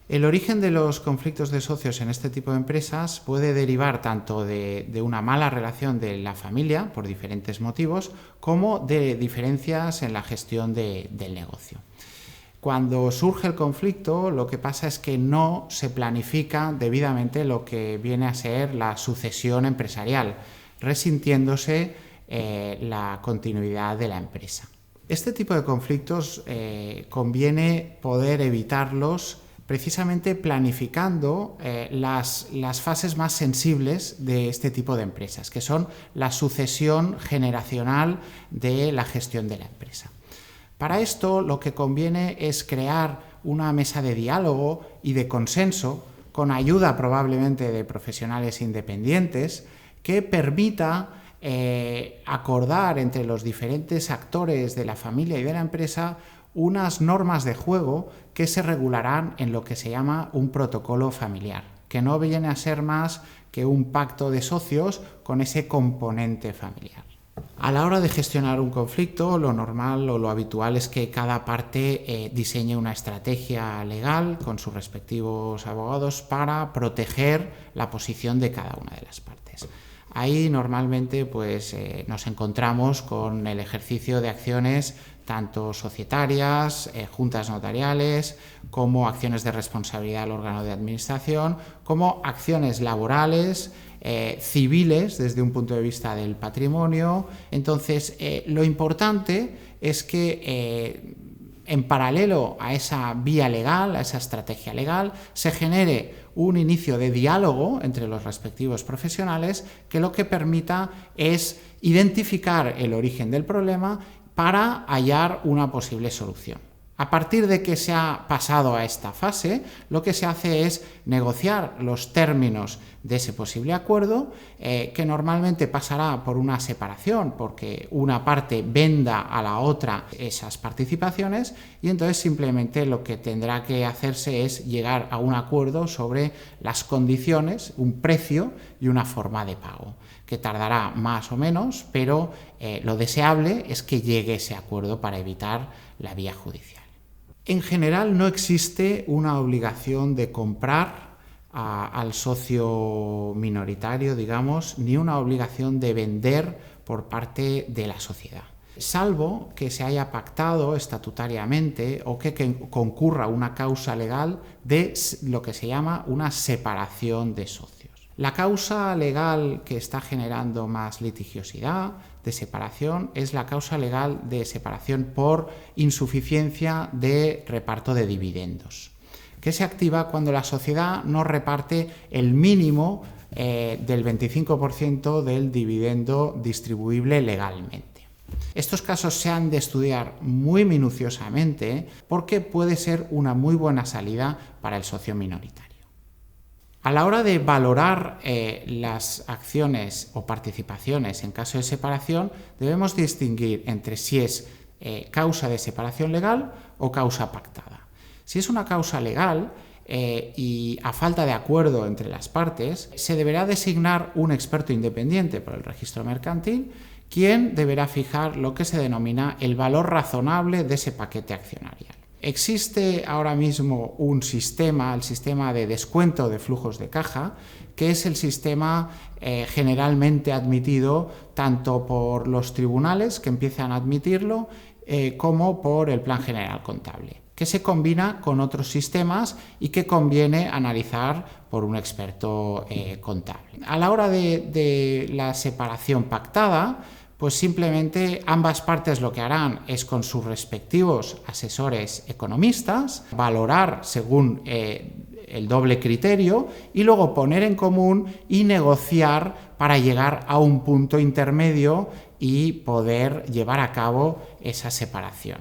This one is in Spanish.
El origen de los conflictos de socios en este tipo de empresas puede derivar tanto de una mala relación de la familia, por diferentes motivos, como de diferencias en la gestión del negocio. Cuando surge el conflicto, lo que pasa es que no se planifica debidamente lo que viene a ser la sucesión empresarial, resintiéndose la continuidad de la empresa. Este tipo de conflictos conviene poder evitarlos precisamente planificando las fases más sensibles de este tipo de empresas, que son la sucesión generacional de la gestión de la empresa. Para esto, lo que conviene es crear una mesa de diálogo y de consenso, con ayuda probablemente de profesionales independientes, que permita acordar entre los diferentes actores de la familia y de la empresa unas normas de juego que se regularán en lo que se llama un protocolo familiar, que no viene a ser más que un pacto de socios con ese componente familiar. A la hora de gestionar un conflicto, lo normal o lo habitual es que cada parte diseñe una estrategia legal con sus respectivos abogados para proteger la posición de cada una de las partes. Ahí normalmente nos encontramos con el ejercicio de acciones tanto societarias, juntas notariales, como acciones de responsabilidad al órgano de administración, como acciones laborales, civiles desde un punto de vista del patrimonio. Entonces, lo importante es que en paralelo a esa vía legal, a esa estrategia legal, se genere un inicio de diálogo entre los respectivos profesionales que lo que permita es identificar el origen del problema para hallar una posible solución. A partir de que se ha pasado a esta fase, lo que se hace es negociar los términos de ese posible acuerdo, que normalmente pasará por una separación, porque una parte venda a la otra esas participaciones, y entonces simplemente lo que tendrá que hacerse es llegar a un acuerdo sobre las condiciones, un precio y una forma de pago, que tardará más o menos, pero lo deseable es que llegue ese acuerdo para evitar la vía judicial. En general no existe una obligación de comprar al socio minoritario, digamos, ni una obligación de vender por parte de la sociedad, salvo que se haya pactado estatutariamente o que concurra una causa legal de lo que se llama una separación de socios. La causa legal que está generando más litigiosidad de separación es la causa legal de separación por insuficiencia de reparto de dividendos, que se activa cuando la sociedad no reparte el mínimo del 25% del dividendo distribuible legalmente. Estos casos se han de estudiar muy minuciosamente porque puede ser una muy buena salida para el socio minoritario. A la hora de valorar las acciones o participaciones en caso de separación, debemos distinguir entre si es causa de separación legal o causa pactada. Si es una causa legal y a falta de acuerdo entre las partes, se deberá designar un experto independiente por el registro mercantil, quien deberá fijar lo que se denomina el valor razonable de ese paquete accionarial. Existe ahora mismo un sistema, el sistema de descuento de flujos de caja, que es el sistema generalmente admitido tanto por los tribunales que empiezan a admitirlo como por el Plan General Contable, que se combina con otros sistemas y que conviene analizar por un experto contable. A la hora de la separación pactada, pues simplemente ambas partes lo que harán es con sus respectivos asesores economistas valorar según el doble criterio y luego poner en común y negociar para llegar a un punto intermedio y poder llevar a cabo esa separación.